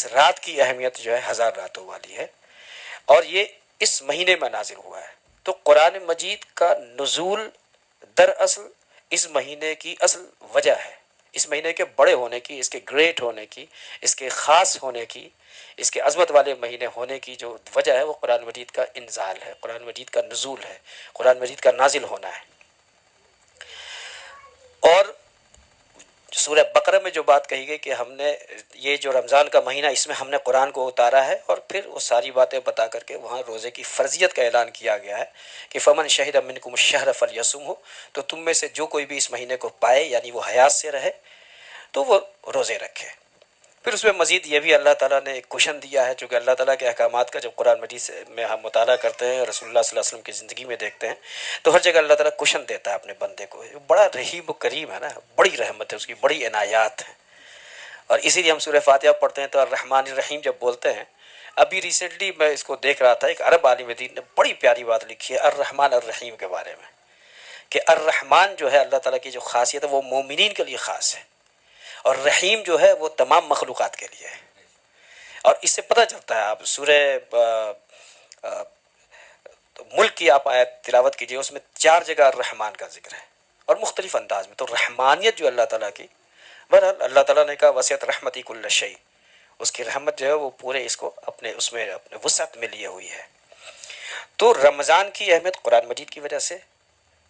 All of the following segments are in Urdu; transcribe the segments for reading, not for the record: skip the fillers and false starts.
اس رات کی اہمیت جو ہے 1000 راتوں والی ہے، اور یہ اس مہینے میں نازل ہوا ہے۔ تو قرآن مجید کا نزول دراصل اس مہینے کی اصل وجہ ہے، اس مہینے کے بڑے ہونے کی، اس کے گریٹ ہونے کی، اس کے خاص ہونے کی، اس کے عظمت والے مہینے ہونے کی جو وجہ ہے وہ قرآن مجید کا انزال ہے، قرآن مجید کا نزول ہے، قرآن مجید کا نازل ہونا ہے۔ اور سورہ بقرہ میں جو بات کہی گئی کہ ہم نے یہ جو رمضان کا مہینہ اس میں ہم نے قرآن کو اتارا ہے، اور پھر وہ ساری باتیں بتا کر کے وہاں روزے کی فرضیت کا اعلان کیا گیا ہے کہ فمن شہد منکم الشہر فلیصمہ، تو تم میں سے جو کوئی بھی اس مہینے کو پائے یعنی وہ حیات سے رہے تو وہ روزے رکھے۔ پھر اس میں مزید یہ بھی اللہ تعالیٰ نے ایک کوشن دیا ہے، چونکہ اللہ تعالیٰ کے احکامات کا جب قرآن مجید میں ہم مطالعہ کرتے ہیں، رسول اللہ صلی اللہ علیہ وسلم کی زندگی میں دیکھتے ہیں، تو ہر جگہ اللہ تعالیٰ کوشن دیتا ہے اپنے بندے کو۔ بڑا رحیم و کریم ہے نا، بڑی رحمت ہے اس کی، بڑی عنایات ہیں، اور اسی لیے ہم سورہ فاتحہ پڑھتے ہیں تو الرحمن الرحیم جب بولتے ہیں۔ ابھی ریسنٹلی میں اس کو دیکھ رہا تھا، ایک عرب عالم دین نے بڑی پیاری بات لکھی ہے الرحمن الرحیم کے بارے میں، کہ الرحمن جو ہے اللہ تعالیٰ کی جو خاصیت ہے وہ مومنین کے لیے خاص ہے، اور رحیم جو ہے وہ تمام مخلوقات کے لیے ہے۔ اور اس سے پتہ چلتا ہے، آپ سورہ ملک کی آپ آیت تلاوت کیجئے، اس میں 4 جگہ الرحمن کا ذکر ہے اور مختلف انداز میں۔ تو رحمانیت جو اللہ تعالیٰ کی، بہرحال اللہ تعالیٰ نے کہا وسعت رحمتی کل شیء، اس کی رحمت جو ہے وہ پورے اس کو اپنے اس میں اپنے وسعت میں لیے ہوئی ہے۔ تو رمضان کی اہمیت قرآن مجید کی وجہ سے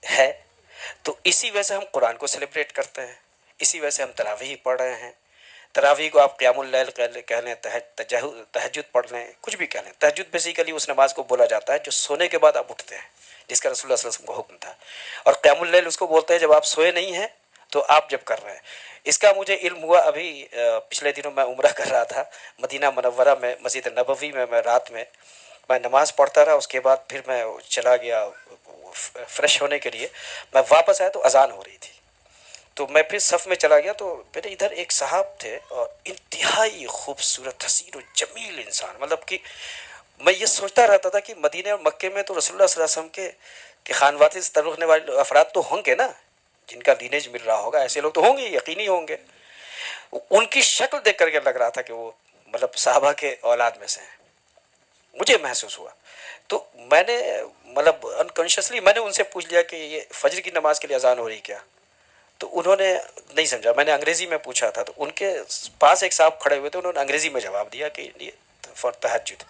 ہے، تو اسی وجہ سے ہم قرآن کو سیلیبریٹ کرتے ہیں، اسی وجہ سے ہم تراویح پڑھ رہے ہیں۔ تراویح کو آپ قیام اللیل کہہ لیں، تہجد پڑھ لیں، کچھ بھی کہہ لیں۔ تہجد بیسیکلی اس نماز کو بولا جاتا ہے جو سونے کے بعد آپ اٹھتے ہیں، جس کا رسول اللہ صلی اللہ علیہ وسلم کو حکم تھا، اور قیام اللیل اس کو بولتے ہیں جب آپ سوئے نہیں ہیں تو آپ جب کر رہے ہیں۔ اس کا مجھے علم ہوا ابھی پچھلے دنوں میں عمرہ کر رہا تھا مدینہ منورہ میں، مسجد نبوی میں رات میں نماز پڑھتا رہا، اس کے بعد پھر میں چلا گیا فریش ہونے کے لیے۔ میں واپس آیا تو اذان ہو رہی تھی، تو میں پھر صف میں چلا گیا، تو میرے ادھر ایک صاحب تھے اور انتہائی خوبصورت حسین و جمیل انسان، مطلب کہ میں یہ سوچتا رہتا تھا کہ مدینہ اور مکے میں تو رسول اللہ صلی اللہ علیہ وسلم کے خانواتے سے تعلق رکھنے والے افراد تو ہوں گے نا، جن کا لینیج مل رہا ہوگا، ایسے لوگ تو ہوں گے، یقینی ہوں گے۔ ان کی شکل دیکھ کر کے لگ رہا تھا کہ وہ مطلب صحابہ کے اولاد میں سے ہیں، مجھے محسوس ہوا۔ تو میں نے مطلب انکانشیسلی میں نے ان سے پوچھ لیا کہ یہ فجر کی نماز کے لیے اذان ہو رہی کیا؟ تو انہوں نے نہیں سمجھا، میں نے انگریزی میں پوچھا تھا، تو ان کے پاس ایک صاحب کھڑے ہوئے تھے، انہوں نے انگریزی میں جواب دیا کہ یہ فار تہجد۔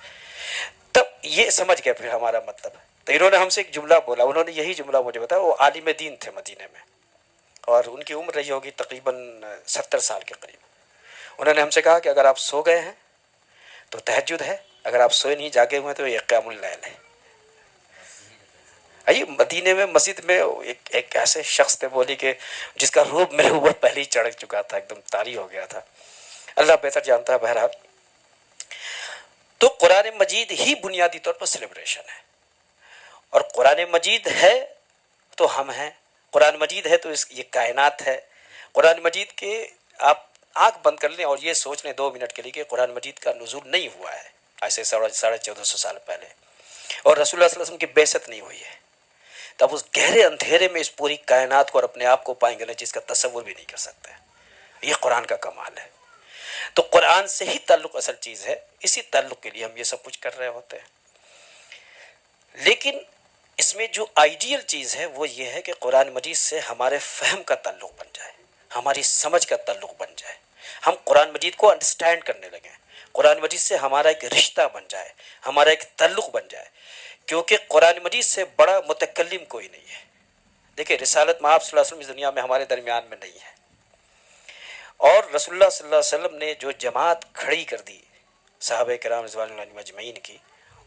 تب یہ سمجھ گیا پھر ہمارا مطلب۔ تو انہوں نے ہم سے ایک جملہ بولا، انہوں نے یہی جملہ مجھے بتایا، وہ عالم دین تھے مدینے میں، اور ان کی عمر رہی ہوگی تقریباً 70 سال کے قریب۔ انہوں نے ہم سے کہا کہ اگر آپ سو گئے ہیں تو تہجد ہے، اگر آپ سوئے نہیں جاگے ہوئے تو یہ قیام اللیل ہے۔ آئیے مدینے میں مسجد میں ایک ایسے شخص تھے، بولی کہ جس کا روب میرے اوپر پہلے ہی چڑھ چکا تھا، ایک دم طاری ہو گیا تھا، اللہ بہتر جانتا ہے۔ بہرحال تو قرآن مجید ہی بنیادی طور پر سیلیبریشن ہے، اور قرآن مجید ہے تو ہم ہیں، قرآن مجید ہے تو یہ کائنات ہے۔ قرآن مجید کے آپ آنکھ بند کر لیں اور یہ سوچ لیں 2 منٹ کے لیے کہ قرآن مجید کا نزول نہیں ہوا ہے ایسے 1450 سال پہلے، اور رسول اللہ صلی اللہ علیہ وسلم کی بعثت نہیں ہوئی ہے، تب اس گہرے اندھیرے میں اس پوری کائنات کو اور اپنے آپ کو پائیں گے نا، جس کا تصور بھی نہیں کر سکتے۔ یہ قرآن کا کمال ہے۔ تو قرآن سے ہی تعلق اصل چیز ہے، اسی تعلق کے لیے ہم یہ سب کچھ کر رہے ہوتے ہیں۔ لیکن اس میں جو آئیڈیل چیز ہے وہ یہ ہے کہ قرآن مجید سے ہمارے فہم کا تعلق بن جائے، ہماری سمجھ کا تعلق بن جائے، ہم قرآن مجید کو انڈرسٹینڈ کرنے لگیں، قرآن مجید سے ہمارا ایک رشتہ بن جائے، ہمارا ایک تعلق بن جائے، کیونکہ قرآن مجید سے بڑا متکلم کوئی نہیں ہے۔ دیکھیں رسالت مآب صلی اللہ علیہ وسلم اس دنیا میں ہمارے درمیان میں نہیں ہے، اور رسول اللہ صلی اللہ علیہ وسلم نے جو جماعت کھڑی کر دی صحابہ کرام رضوان اللہ علیہم اجمعین کی،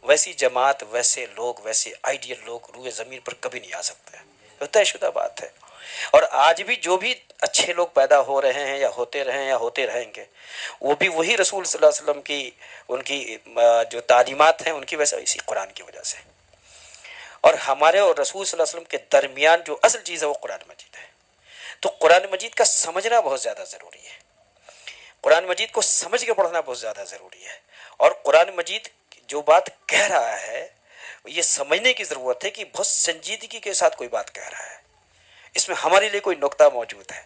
ویسی جماعت، ویسے لوگ، ویسے آئیڈیل لوگ روئے زمین پر کبھی نہیں آ سکتے، تو طے شدہ بات ہے۔ اور آج بھی جو بھی اچھے لوگ پیدا ہو رہے ہیں یا ہوتے رہے ہیں یا ہوتے رہیں گے، وہ بھی وہی رسول صلی اللہ علیہ وسلم کی ان کی جو تعلیمات ہیں ان کی وجہ سے، اسی قرآن کی وجہ سے۔ اور ہمارے اور رسول صلی اللہ علیہ وسلم کے درمیان جو اصل چیز ہے وہ قرآن مجید ہے۔ تو قرآن مجید کا سمجھنا بہت زیادہ ضروری ہے، قرآن مجید کو سمجھ کے پڑھنا بہت زیادہ ضروری ہے، اور قرآن مجید جو بات کہہ رہا ہے یہ سمجھنے کی ضرورت ہے کہ بہت سنجیدگی کے ساتھ کوئی بات کہہ رہا ہے، اس میں ہمارے لیے کوئی نقطہ موجود ہے،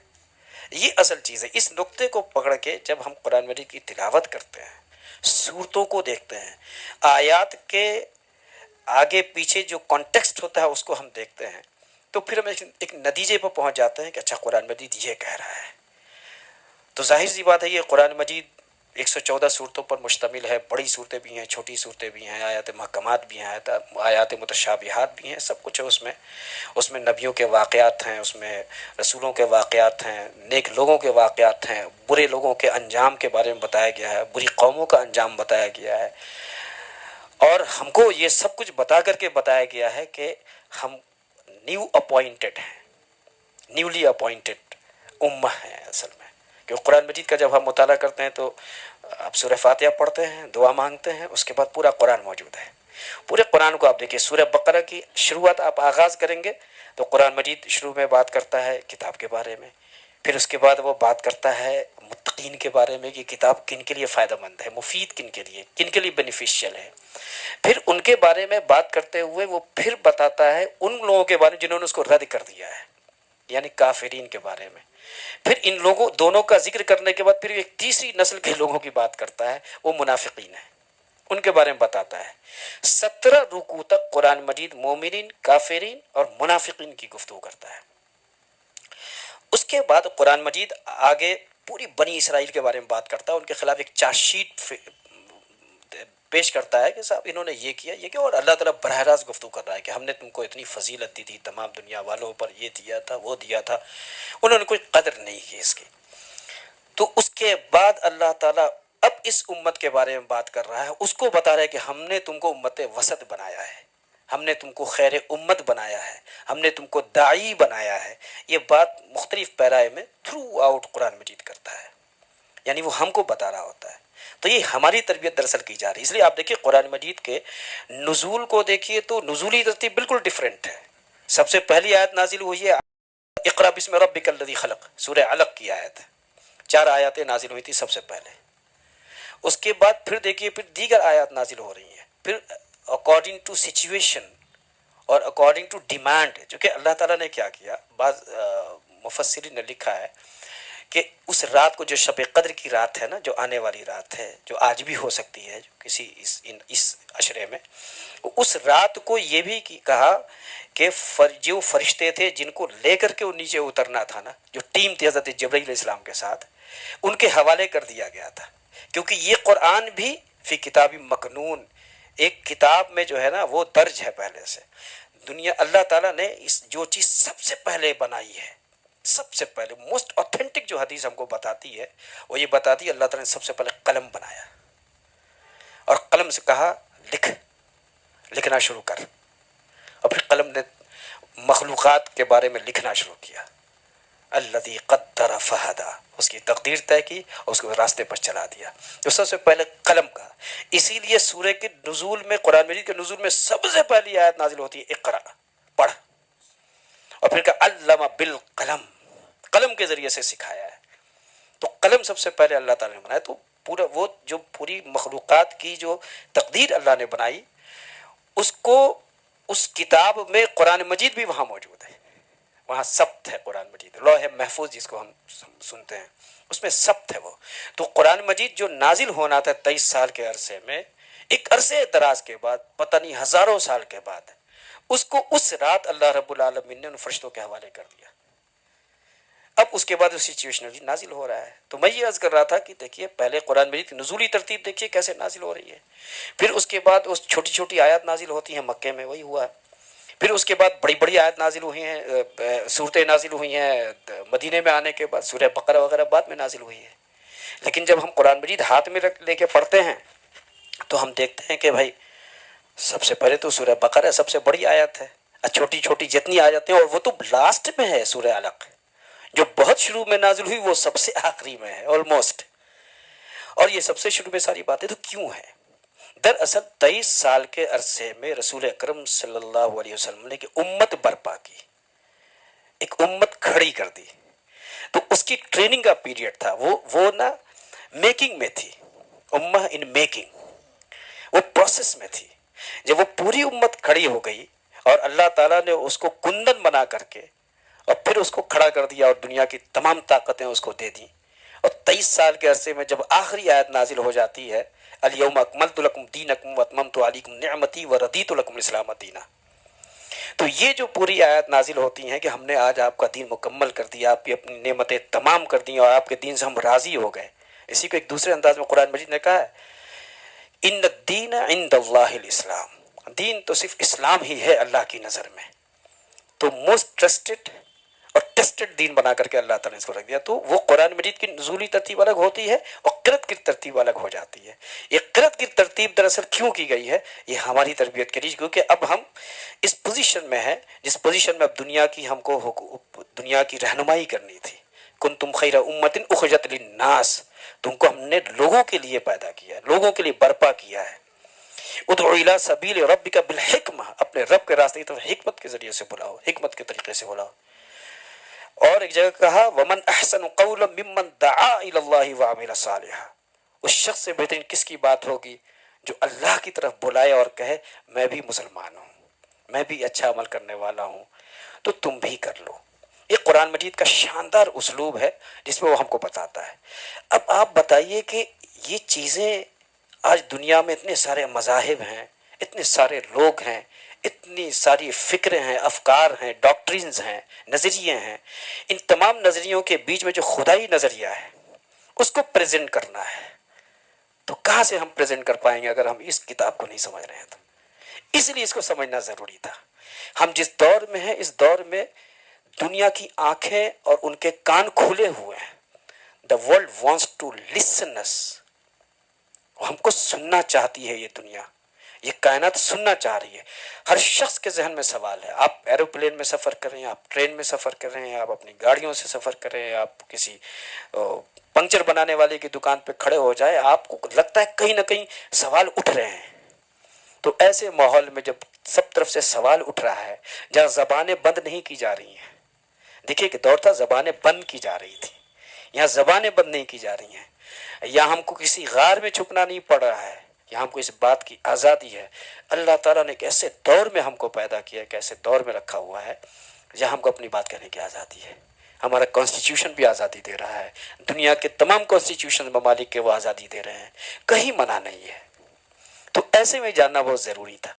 یہ اصل چیز ہے۔ اس نقطے کو پکڑ کے جب ہم قرآن مجید کی تلاوت کرتے ہیں صورتوں کو دیکھتے ہیں، آیات کے آگے پیچھے جو کانٹیکسٹ ہوتا ہے اس کو ہم دیکھتے ہیں، تو پھر ہم ایک نتیجے پر پہنچ جاتے ہیں کہ اچھا قرآن مجید یہ کہہ رہا ہے۔ تو ظاہر سی بات ہے یہ قرآن مجید 114 صورتوں پر مشتمل ہے، بڑی صورتیں بھی ہیں، چھوٹی صورتیں بھی ہیں، آیات محکمات بھی ہیں، آیات متشابہات بھی ہیں، سب کچھ ہے اس میں۔ اس میں نبیوں کے واقعات ہیں، اس میں رسولوں کے واقعات ہیں، نیک لوگوں کے واقعات ہیں، برے لوگوں کے انجام کے بارے میں بتایا گیا ہے، بری قوموں کا انجام بتایا گیا ہے، اور ہم کو یہ سب کچھ بتا کر کے بتایا گیا ہے کہ ہم نیو اپوائنٹڈ ہیں، نیولی اپوائنٹڈ امہ ہیں اصل میں۔ کہ قرآن مجید کا جب ہم مطالعہ کرتے ہیں تو آپ سورہ فاتحہ پڑھتے ہیں، دعا مانگتے ہیں، اس کے بعد پورا قرآن موجود ہے۔ پورے قرآن کو آپ دیکھیے، سورہ بقرہ کی شروعات آپ آغاز کریں گے تو قرآن مجید شروع میں بات کرتا ہے کتاب کے بارے میں، پھر اس کے بعد وہ بات کرتا ہے متقین کے بارے میں کہ کتاب کن کے لیے فائدہ مند ہے، مفید کن کے لیے بینیفیشیل ہے۔ پھر ان کے بارے میں بات کرتے ہوئے وہ پھر بتاتا ہے ان لوگوں کے بارے میں جنہوں نے اس کو رد کر دیا ہے، یعنی کافرین کے بارے میں۔ پھر ان لوگوں دونوں کا ذکر کرنے کے بعد پھر ایک تیسری نسل کے لوگوں کی بات کرتا ہے، وہ منافقین ہیں، ان کے بارے میں بتاتا ہے۔ 17 رکوع تک قرآن مجید مومنین، کافرین اور منافقین کی گفتگو کرتا ہے۔ اس کے بعد قرآن مجید آگے پوری بنی اسرائیل کے بارے میں بات کرتا ہے، ان کے خلاف ایک چارج شیٹ پیش کرتا ہے کہ صاحب انہوں نے یہ کیا یہ کیا، اور اللہ تعالیٰ براہ راست گفتگو کر رہا ہے کہ ہم نے تم کو اتنی فضیلت دی تھی، تمام دنیا والوں پر یہ دیا تھا وہ دیا تھا، انہوں نے کوئی قدر نہیں کی اس کی۔ تو اس کے بعد اللہ تعالیٰ اب اس امت کے بارے میں بات کر رہا ہے، اس کو بتا رہا ہے کہ ہم نے تم کو امت وسط بنایا ہے، ہم نے تم کو خیر امت بنایا ہے، ہم نے تم کو داعی بنایا ہے۔ یہ بات مختلف پیرائے میں تھرو آؤٹ قرآن مجید کرتا ہے، یعنی وہ ہم کو بتا رہا ہوتا ہے۔ تو یہ ہماری تربیت دراصل کی جا رہی ہے۔ اس لیے آپ دیکھیے قرآن مجید کے نزول کو دیکھیے تو نزولی ترتیب بالکل ڈیفرنٹ ہے۔ سب سے پہلی آیت نازل ہوئی ہے اقرأ بسم ربک الذی خلق، سورہ علق کی آیت ہے، 4 آیاتیں نازل ہوئی تھی سب سے پہلے۔ اس کے بعد پھر دیکھیے پھر دیگر آیات نازل ہو رہی ہیں، پھر اکارڈنگ ٹو سچویشن اور اکارڈنگ ٹو ڈیمانڈ، جو کہ اللہ تعالیٰ نے کیا کیا، بعض مفسرین نے لکھا ہے کہ اس رات کو جو شب قدر کی رات ہے نا، جو آنے والی رات ہے، جو آج بھی ہو سکتی ہے، جو کسی اس عشرے میں، اس رات کو یہ بھی کہا کہ جو فرشتے تھے جن کو لے کر کے وہ نیچے اترنا تھا نا، جو ٹیم تھی حضرت جبرائیل علیہ السلام کے ساتھ، ان کے حوالے کر دیا گیا تھا، کیونکہ یہ قرآن بھی فی کتاب مکنون، ایک کتاب میں جو ہے نا وہ درج ہے پہلے سے۔ دنیا اللہ تعالیٰ نے جو چیز سب سے پہلے بنائی ہے، سب سے پہلے موسٹ اوتھینٹک جو حدیث ہم کو بتاتی ہے وہ یہ بتاتی ہے اللہ تعالیٰ نے سب سے پہلے قلم بنایا، اور قلم سے کہا لکھنا شروع کر، اور پھر قلم نے مخلوقات کے بارے میں لکھنا شروع کیا۔ الذی قدر فہدی، اس کی تقدیر طے کی اور اس کو راستے پر چلا دیا۔ تو سب سے پہلے قلم کا، اسی لیے سورہ کے نزول میں، قرآن مجید کے نزول میں سب سے پہلی آیت نازل ہوتی ہے اقرأ، پڑھ، اور پھر کہا علم بالقلم، قلم کے ذریعے سے سکھایا ہے۔ تو قلم سب سے پہلے اللہ تعالیٰ نے بنایا، تو پورا وہ جو پوری مخلوقات کی جو تقدیر اللہ نے بنائی، اس کو اس کتاب میں قرآن مجید بھی وہاں موجود ہے، وہاں ثبت ہے قرآن مجید، لوح محفوظ جس کو ہم سنتے ہیں، اس میں ثبت ہے وہ۔ تو قرآن مجید جو نازل ہونا تھا 23 سال کے عرصے میں، ایک عرصے دراز کے بعد، پتہ نہیں ہزاروں سال کے بعد، اس کو اس رات اللہ رب العالمین نے ان فرشتوں کے حوالے کر دیا۔ اب اس کے بعد اسی سچویشن نازل ہو رہا ہے۔ تو میں یہ عرض کر رہا تھا کہ دیکھیے پہلے قرآن مجید کی نزولی ترتیب دیکھیے کیسے نازل ہو رہی ہے، پھر اس کے بعد اس چھوٹی چھوٹی آیات نازل ہوتی ہیں، مکے میں وہی ہوا، پھر اس کے بعد بڑی بڑی آیات نازل ہوئی ہیں، صورتیں نازل ہوئی ہیں مدینے میں آنے کے بعد، سورہ بقرہ وغیرہ بعد میں نازل ہوئی ہے۔ لیکن جب ہم قرآن مجید ہاتھ میں لے کے پڑھتے ہیں تو ہم دیکھتے ہیں کہ بھائی سب سے پہلے تو سورہ بقرہ سب سے بڑی آیت ہے، چھوٹی چھوٹی جتنی آیتیں، اور وہ تو لاسٹ میں ہے۔ سورہ علق جو بہت شروع میں نازل ہوئی وہ سب سے آخری میں ہے آلموسٹ، اور یہ سب سے شروع میں ساری باتیں تو کیوں ہیں؟ دراصل 23 سال کے عرصے میں رسول اکرم صلی اللہ علیہ وسلم نے ایک امت برپا کی، ایک امت کھڑی کر دی، تو اس کی ٹریننگ کا پیریڈ تھا، وہ نا میکنگ میں تھی، امہ ان میکنگ، وہ پروسیس میں تھی۔ جب وہ پوری امت کھڑی ہو گئی اور اللہ تعالیٰ نے اس کو کندن بنا کر کے اور پھر اس کو کھڑا کر دیا اور دنیا کی تمام طاقتیں اس کو دے دیں، اور 23 سال کے عرصے میں جب آخری آیت نازل ہو جاتی ہے الیوم اکملت لکم دینکم واتممت علیکم نعمتی ورضیت لکم الاسلام دینا، تو یہ جو پوری آیات نازل ہوتی ہیں کہ ہم نے آج آپ کا دین مکمل کر دیا، آپ کی اپنی نعمتیں تمام کر دی اور آپ کے دین سے ہم راضی ہو گئے. اسی کو ایک دوسرے انداز میں قرآن مجید نے کہا ہے ان الدین عند اللہ الاسلام، دین تو صرف اسلام ہی ہے اللہ کی نظر میں. تو موسٹ ٹرسٹڈ اور ٹیسٹڈ دین بنا کر کے اللہ تعالیٰ نے اس کو رکھ دیا. تو وہ قرآن مجید کی نزولی ترتیب الگ ہوتی ہے اور قرأت کی ترتیب الگ ہو جاتی ہے. یہ قرأت کی ترتیب دراصل کیوں کی گئی ہے؟ یہ ہماری تربیت کے لیے، کیونکہ اب ہم اس پوزیشن میں ہیں جس پوزیشن میں اب دنیا کی ہم کو دنیا کی رہنمائی کرنی تھی. کنتم خیر امۃ اخرجت للناس، تم کو ہم نے لوگوں کے لیے پیدا کیا ہے، لوگوں کے لیے برپا کیا ہے. ادعو الی سبیل ربک بالحکمہ، اپنے رب کے راستے کی طرف حکمت کے ذریعے سے بلاؤ، حکمت کے طریقے سے بلاؤ. اور ایک جگہ کہا ومن احسن قولا ممن دعا الی اللہ وعمل صالحا، اس شخص سے بہترین کس کی بات ہوگی جو اللہ کی طرف بلائے اور کہے میں بھی مسلمان ہوں، میں بھی اچھا عمل کرنے والا ہوں، تو تم بھی کر لو. یہ قرآن مجید کا شاندار اسلوب ہے جس میں وہ ہم کو بتاتا ہے. اب آپ بتائیے کہ یہ چیزیں آج دنیا میں اتنے سارے مذاہب ہیں، اتنے سارے لوگ ہیں، اتنی ساری فکریں ہیں، افکار ہیں، ڈاکٹرینز ہیں، نظریے ہیں، ان تمام نظریوں کے بیچ میں جو خدائی نظریہ ہے اس کو پریزنٹ کرنا ہے. تو کہاں سے ہم پریزنٹ کر پائیں گے اگر ہم اس کتاب کو نہیں سمجھ رہے ہیں؟ تو اس لیے اس کو سمجھنا ضروری تھا. ہم جس دور میں ہیں اس دور میں دنیا کی آنکھیں اور ان کے کان کھلے ہوئے ہیں. The world wants to listen us, ہم کو سننا چاہتی ہے یہ دنیا، یہ کائنات سننا چاہ رہی ہے. ہر شخص کے ذہن میں سوال ہے. آپ ایروپلین میں سفر کر رہے ہیں، آپ ٹرین میں سفر کر رہے ہیں، آپ اپنی گاڑیوں سے سفر کر رہے ہیں، آپ کسی پنکچر بنانے والے کی دکان پہ کھڑے ہو جائے، آپ کو لگتا ہے کہیں نہ کہیں سوال اٹھ رہے ہیں. تو ایسے ماحول میں جب سب طرف سے سوال اٹھ رہا ہے، جہاں زبانیں بند نہیں کی جا رہی ہیں، دیکھیے کہ دور تھا زبانیں بند کی جا رہی تھی، یہاں زبانیں بند نہیں کی جا رہی ہیں. یہاں ہم کو کسی غار میں چھپنا نہیں پڑ رہا ہے، یہاں ہم کو اس بات کی آزادی ہے. اللہ تعالیٰ نے ایک ایسے دور میں ہم کو پیدا کیا ہے، ایک ایسے دور میں رکھا ہوا ہے جہاں ہم کو اپنی بات کہنے کی آزادی ہے. ہمارا کانسٹیٹیوشن بھی آزادی دے رہا ہے، دنیا کے تمام کانسٹیٹیوشن ممالک کے وہ آزادی دے رہے ہیں، کہیں منع نہیں ہے. تو ایسے میں جاننا بہت ضروری تھا.